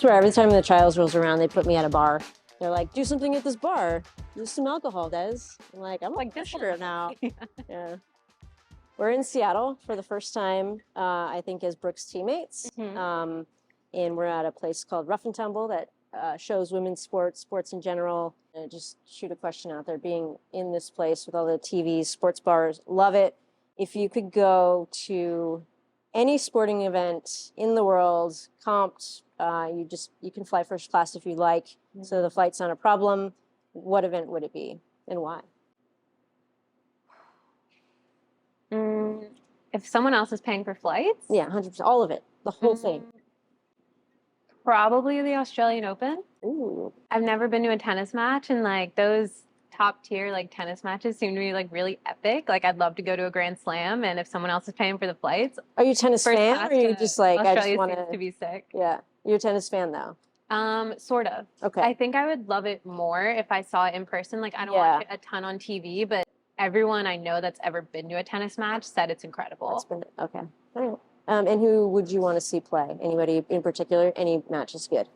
swear, every time the trials rolls around, they put me at a bar. They're like, do something at this bar. Do some alcohol, Des. I'm like, I'm like this sugar now. Yeah. We're in Seattle for the first time, I think, as Brooke's teammates. Mm-hmm. And we're at a place called Rough and Tumble that shows women's sports in general. And just shoot a question out there. Being in this place with all the TVs, sports bars, love it. If you could go to any sporting event in the world, comped, you can fly first class if you like. Mm-hmm. So the flight's not a problem. What event would it be and why? If someone else is paying for flights? Yeah, 100%. All of it. The whole thing. Probably the Australian Open. Ooh. I've never been to a tennis match, and like those top tier like tennis matches seem to be like really epic. Like I'd love to go to a Grand Slam, and if someone else is paying for the flights. Are you a tennis fan, or are you just like Australia I just want seems to be sick? Yeah, you're a tennis fan though. Sort of. Okay. I think I would love it more if I saw it in person. Like I don't watch it a ton on TV, but everyone I know that's ever been to a tennis match said it's incredible. Okay. All right. And who would you want to see play? Anybody in particular? Any match is good.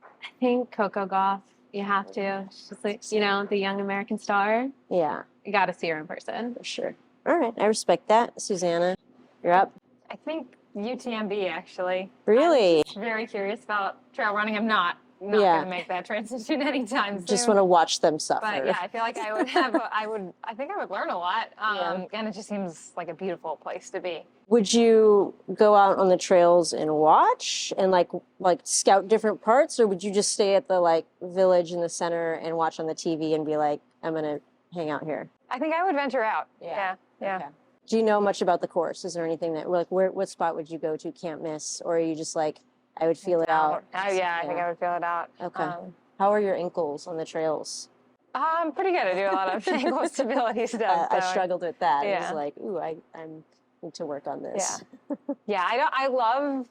I think Coco Gauff. You have to. She's like, the young American star. Yeah. You got to see her in person. For sure. All right. I respect that. Susanna, you're up. I think UTMB, actually. Really? I'm just very curious about trail running. I'm not going to make that transition anytime soon. Just want to watch them suffer. But yeah, I feel like I would I think I would learn a lot. And it just seems like a beautiful place to be. Would you go out on the trails and watch and like scout different parts, or would you just stay at the village in the center and watch on the TV and be like, I'm going to hang out here? I think I would venture out. Yeah. Okay. Do you know much about the course? Is there anything that what spot would you go to can't miss, or are you just like, I would feel it out? I think I would feel it out. Okay. How are your ankles on the trails? I'm pretty good. I do a lot of ankle stability stuff. I struggled with that. Yeah. It was like, ooh, I need to work on this. Yeah. I love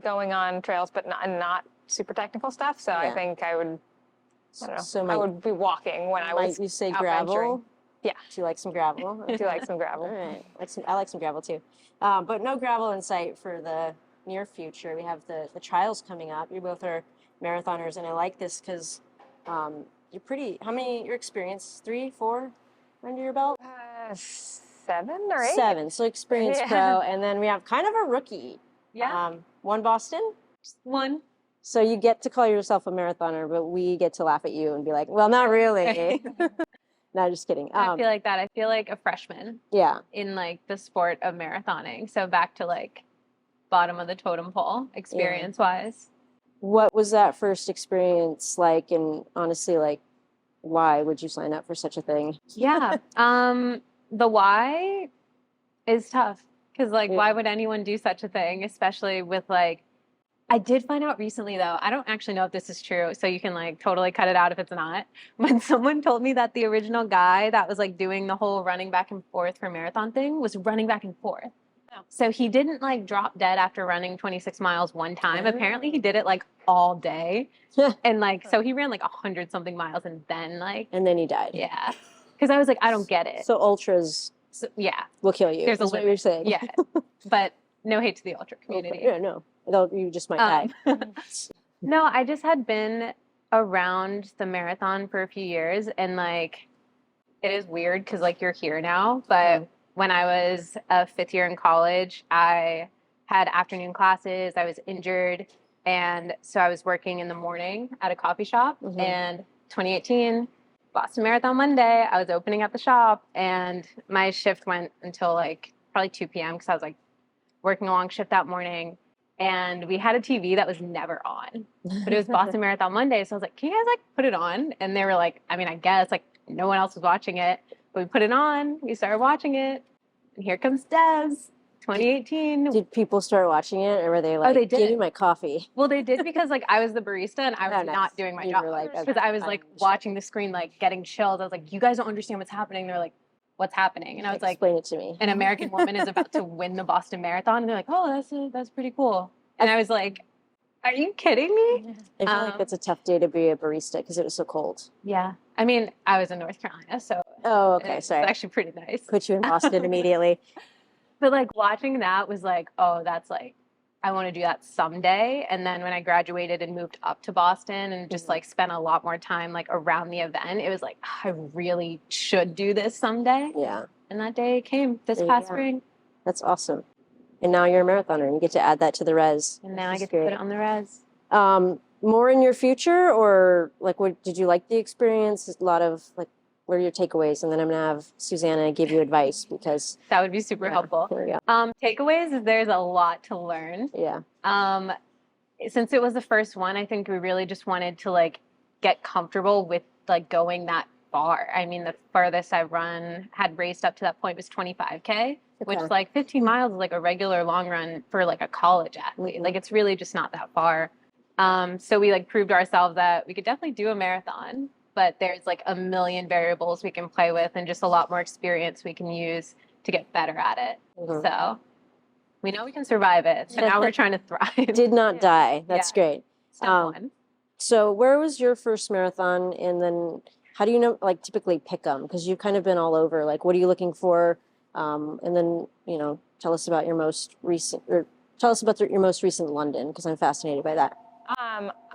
going on trails, but not super technical stuff. So I think I would. I don't know. So I would be walking when I was. Might you say gravel? Venturing. Yeah. Do you like some gravel? I do like some gravel. All right. I like some gravel too. But no gravel in sight for the near future. We have the trials coming up. You both are marathoners, and I like this because you're pretty. How many? Your experience? 3, 4 under your belt? 7 or 8. 7. So experienced pro, and then we have kind of a rookie. Yeah. One Boston. Just one. So you get to call yourself a marathoner, but we get to laugh at you and be like, well, not really. No, just kidding. I feel like that. I feel like a freshman. Yeah. In the sport of marathoning. So back to bottom of the totem pole experience wise. What was that first experience like? And honestly, why would you sign up for such a thing? Yeah. The why is tough because why would anyone do such a thing? Especially with I did find out recently, though, I don't actually know if this is true, so you can totally cut it out if it's not. But someone told me that the original guy that was doing the whole running back and forth for marathon thing was running back and forth. Oh. So he didn't drop dead after running 26 miles one time. Apparently he did it all day. And so he ran 100 something miles and then And then he died. Yeah. Because I was I don't get it. So ultras will kill you. There's a limit. What you're saying. Yeah. But no hate to the ultra community. Yeah, no. You just might die. No, I just had been around the marathon for a few years, and it is weird because you're here now, but when I was a 5th year in college, I had afternoon classes, I was injured, and so I was working in the morning at a coffee shop, and 2018, Boston Marathon Monday, I was opening up the shop, and my shift went until probably 2 p.m. because I was working a long shift that morning. And we had a TV that was never on, but it was Boston Marathon Monday. So I was like, can you guys put it on? And they were like, I mean, I guess no one else was watching it, but we put it on, we started watching it. And here comes Des, 2018. Did people start watching it or were they they did. Give me my coffee? Well, they did because I was the barista and I was not doing my job. Because I was watching the screen, getting chilled. I was like, you guys don't understand what's happening. They're like, what's happening? And I was explain it to me. An American woman is about to win the Boston Marathon. And they're like, oh, that's pretty cool. And I was like, are you kidding me? I feel like that's a tough day to be a barista because it was so cold. Yeah. I mean, I was in North Carolina, so. Oh, okay. Sorry. It's actually pretty nice. Put you in Boston immediately. But watching that was oh, that's I want to do that someday. And then when I graduated and moved up to Boston and just like spent a lot more time like around the event, it was like, I really should do this someday. Yeah. And that day came this past spring. That's awesome. And now you're a marathoner and you get to add that to the res. And now I get to put it on the res. More in your future, or like, what did you like the experience? A lot of like, what are your takeaways? And then I'm gonna have Susanna give you advice because that would be super helpful. Takeaways is there's a lot to learn. Yeah. Since it was the first one, I think we really just wanted to like get comfortable with like going that far. I mean, the farthest I had raced up to that point was 25K, which like 15 miles is like a regular long run for like a college athlete. Like it's really just not that far. So we like proved ourselves that we could definitely do a marathon, but there's like a million variables we can play with and just a lot more experience we can use to get better at it. So we know we can survive it. So now we're trying to thrive. Did not die. That's great. Step one. So where was your first marathon? And then how do you know, like typically pick them? Because you've kind of been all over. Like, what are you looking for? And then, you know, tell us about your most recent London, because I'm fascinated by that.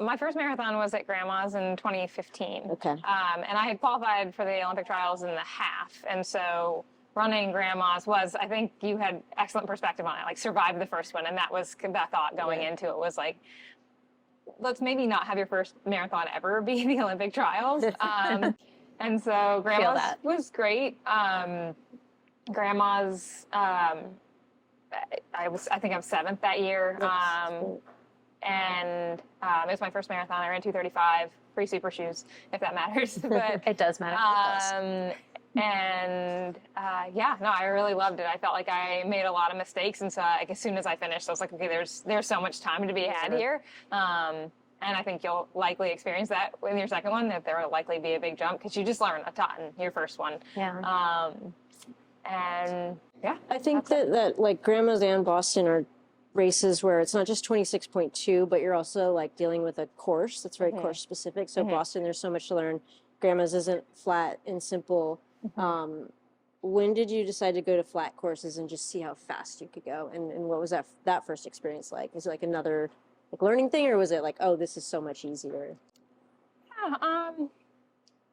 My first marathon was at Grandma's in 2015. Okay. And I had qualified for the Olympic trials in the half. And so running Grandma's was, I think you had excellent perspective on it, like survived the first one. And that was the thought going into it was like, let's maybe not have your first marathon ever be the Olympic trials. And so Grandma's was great. Grandma's, I think I was 7th that year. And it was my first marathon. I ran 2:35, free super shoes, if that matters. But it does matter. I really loved it. I felt like I made a lot of mistakes, and so like, as soon as I finished, I was like, okay, there's so much time to be had here. And I think you'll likely experience that in your second one, that there will likely be a big jump because you just learn a ton in your first one. Yeah. I think that like Grandma's and Boston are races where it's not just 26.2, but you're also like dealing with a course that's very course specific. So Boston, there's so much to learn. Grandma's isn't flat and simple. When did you decide to go to flat courses and just see how fast you could go? And what was that first experience like? Was it like another like learning thing, or was it like, oh, this is so much easier? Yeah,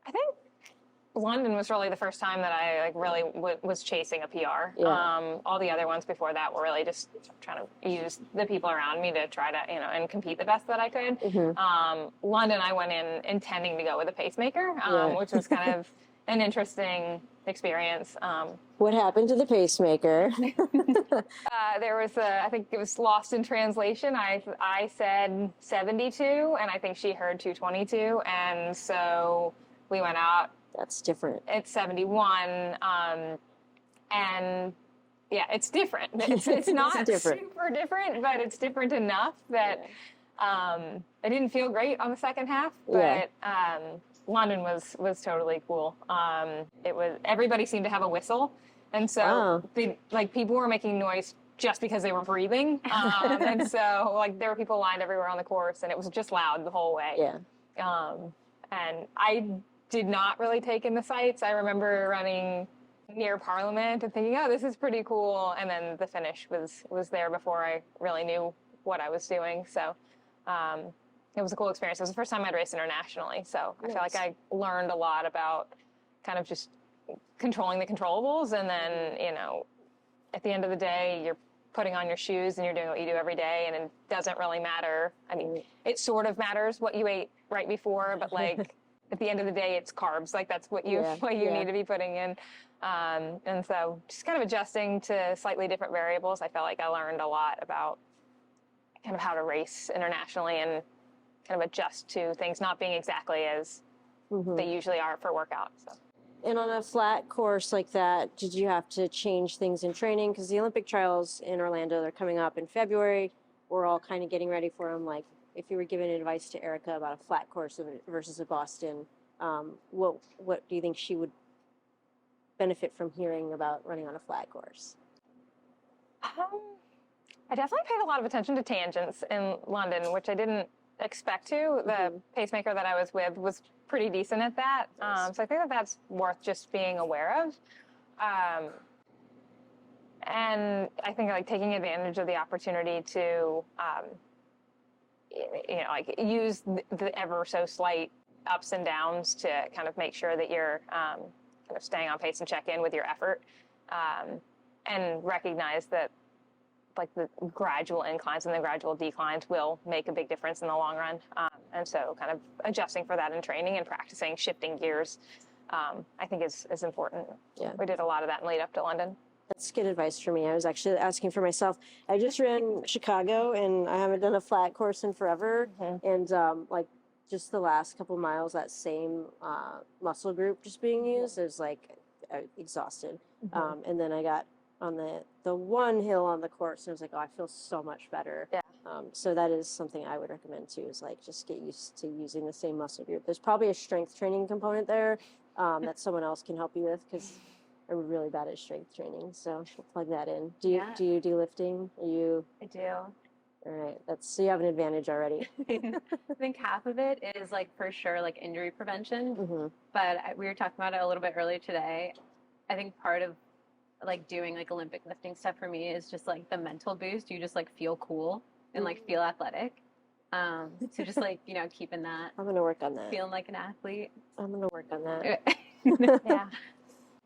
I think London was really the first time that I like really was chasing a PR. Yeah. All the other ones before that were really just trying to use the people around me to try to, and compete the best that I could. London, I went in intending to go with a pacemaker, which was kind of an interesting experience. What happened to the pacemaker? There was I think it was lost in translation. I said 72, and I think she heard 222, and so we went out. That's different. It's 71, and yeah, it's different. It's not super different, but it's different enough that I didn't feel great on the second half. But London was totally cool. It was, everybody seemed to have a whistle, and so people were making noise just because they were breathing, and so like there were people lined everywhere on the course, and it was just loud the whole way. Yeah. And I did not really take in the sights. I remember running near Parliament and thinking, oh, this is pretty cool. And then the finish was there before I really knew what I was doing. So it was a cool experience. It was the first time I'd raced internationally. So I feel like I learned a lot about kind of just controlling the controllables. And then, at the end of the day, you're putting on your shoes and you're doing what you do every day. And it doesn't really matter. I mean, it sort of matters what you ate right before, but like, at the end of the day, it's carbs. Like that's what you need to be putting in. And so just kind of adjusting to slightly different variables. I felt like I learned a lot about kind of how to race internationally and kind of adjust to things not being exactly as they usually are for workouts. So. And on a flat course like that, did you have to change things in training? Because the Olympic trials in Orlando, they're coming up in February. We're all kind of getting ready for them. Like, if you were giving advice to Erika about a flat course versus a Boston, what do you think she would benefit from hearing about running on a flat course? I definitely paid a lot of attention to tangents in London, which I didn't expect to. The pacemaker that I was with was pretty decent at that. So I think that's worth just being aware of. And I think like taking advantage of the opportunity to, like use the ever so slight ups and downs to kind of make sure that you're kind of staying on pace and check in with your effort, and recognize that like the gradual inclines and the gradual declines will make a big difference in the long run. And so kind of adjusting for that in training and practicing shifting gears, I think is important. Yeah. We did a lot of that in lead up to London. That's good advice for me. I was actually asking for myself. I just ran Chicago, and I haven't done a flat course in forever. And like just the last couple miles, that same muscle group just being used is like exhausted. And then I got on the one hill on the course, and I was like, oh, I feel so much better. Yeah. So that is something I would recommend too, is like just get used to using the same muscle group. There's probably a strength training component there that someone else can help you with, because I'm really bad at strength training, so we'll plug that in. Do you do lifting? I do. All right, so you have an advantage already. I think half of it is like for sure like injury prevention, but we were talking about it a little bit earlier today. I think part of like doing like Olympic lifting stuff for me is just like the mental boost. You just like feel cool and like feel athletic. So just like, keeping that. I'm gonna work on that. Feeling like an athlete. I'm gonna work on that. Yeah.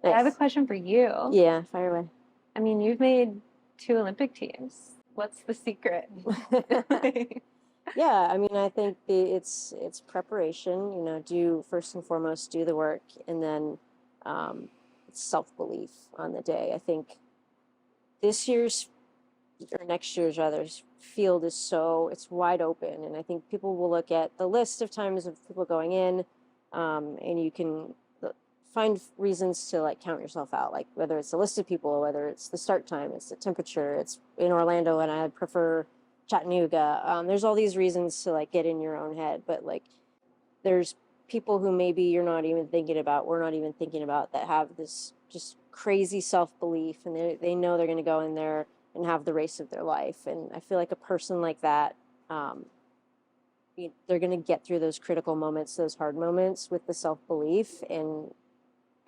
Nice. I have a question for you. Yeah, fire away. I mean, you've made 2 Olympic teams. What's the secret? Yeah, I mean, I think it's preparation. First and foremost, do the work, and then it's self-belief on the day. I think this year's, or next year's rather, field is it's wide open, and I think people will look at the list of times of people going in, and you can find reasons to like count yourself out, like whether it's the list of people, whether it's the start time, it's the temperature, it's in Orlando and I prefer Chattanooga. There's all these reasons to like get in your own head, but like there's people who maybe you're not even thinking about, we're not even thinking about, that have this just crazy self-belief, and they know they're going to go in there and have the race of their life. And I feel like a person like that, they're going to get through those critical moments, those hard moments, with the self-belief, and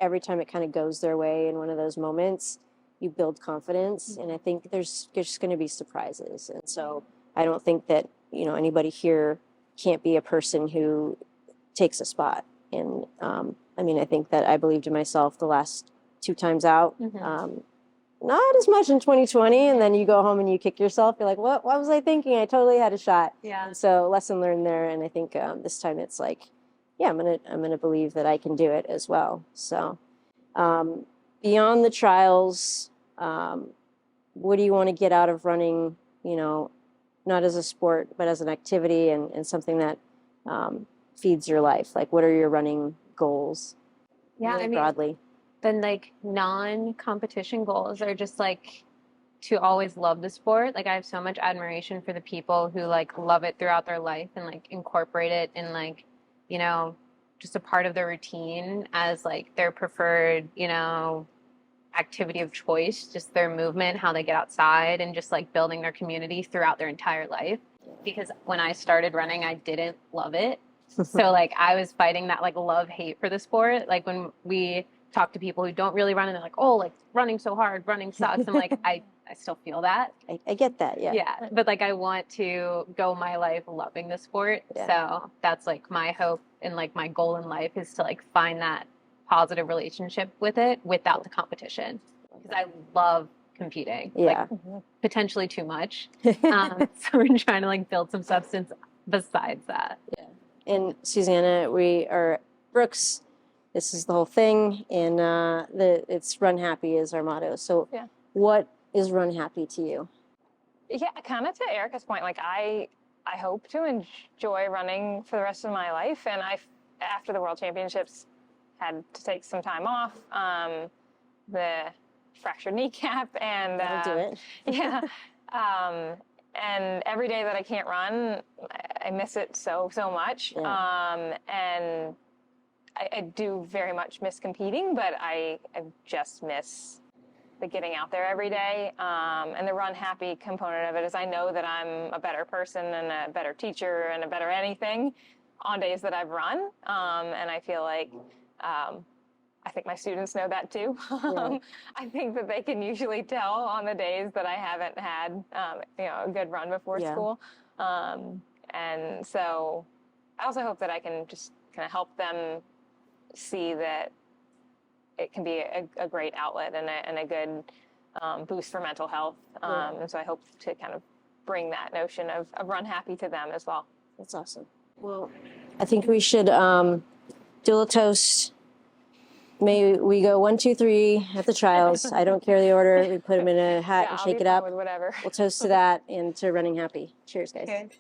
every time it kind of goes their way in one of those moments, you build confidence. And I think there's just going to be surprises. And so I don't think that, anybody here can't be a person who takes a spot. And I think that I believed in myself the last 2 times out. Not as much in 2020. And then you go home and you kick yourself. You're like, what was I thinking? I totally had a shot. Yeah. And so lesson learned there. And I think this time it's like, yeah, I'm gonna believe that I can do it as well. So beyond the trials, what do you want to get out of running, not as a sport, but as an activity and something that feeds your life? Like, what are your running goals? Yeah, really broadly. Then like non-competition goals are just like to always love the sport. Like I have so much admiration for the people who like love it throughout their life and like incorporate it in like, just a part of their routine as like their preferred, activity of choice, just their movement, how they get outside, and just like building their community throughout their entire life. Because when I started running, I didn't love it. So like I was fighting that like love-hate for the sport. Like when we talk to people who don't really run and they're like, oh, like running so hard, running sucks. I'm like, I still feel that. I get that, yeah. Yeah, but like I want to go my life loving the sport. Yeah. So that's like my hope and like my goal in life is to like find that positive relationship with it without the competition. Because I love competing. Yeah. Like potentially too much. So we're trying to like build some substance besides that. Yeah. And Susanna, we are Brooks. This is the whole thing, and it's Run Happy is our motto. So what is Run Happy to you? Yeah, kind of to Erika's point, like I hope to enjoy running for the rest of my life. And after the World Championships, had to take some time off, the fractured kneecap, and that'll do it. Yeah. And every day that I can't run, I miss it so much. Yeah. And I do very much miss competing, but I just miss the getting out there every day. And the Run Happy component of it is I know that I'm a better person and a better teacher and a better anything on days that I've run. And I feel like I think my students know that too. I think that they can usually tell on the days that I haven't had, a good run before school. And so I also hope that I can just kind of help them see that it can be a great outlet and a good boost for mental health. And so I hope to kind of bring that notion of run happy to them as well. That's awesome. Well, I think we should do a little toast. May we go 1, 2, 3 at the trials. I don't care the order. We put them in a hat and I'll shake be it fine up. with whatever. We'll toast to that and to running happy. Cheers, guys. Good.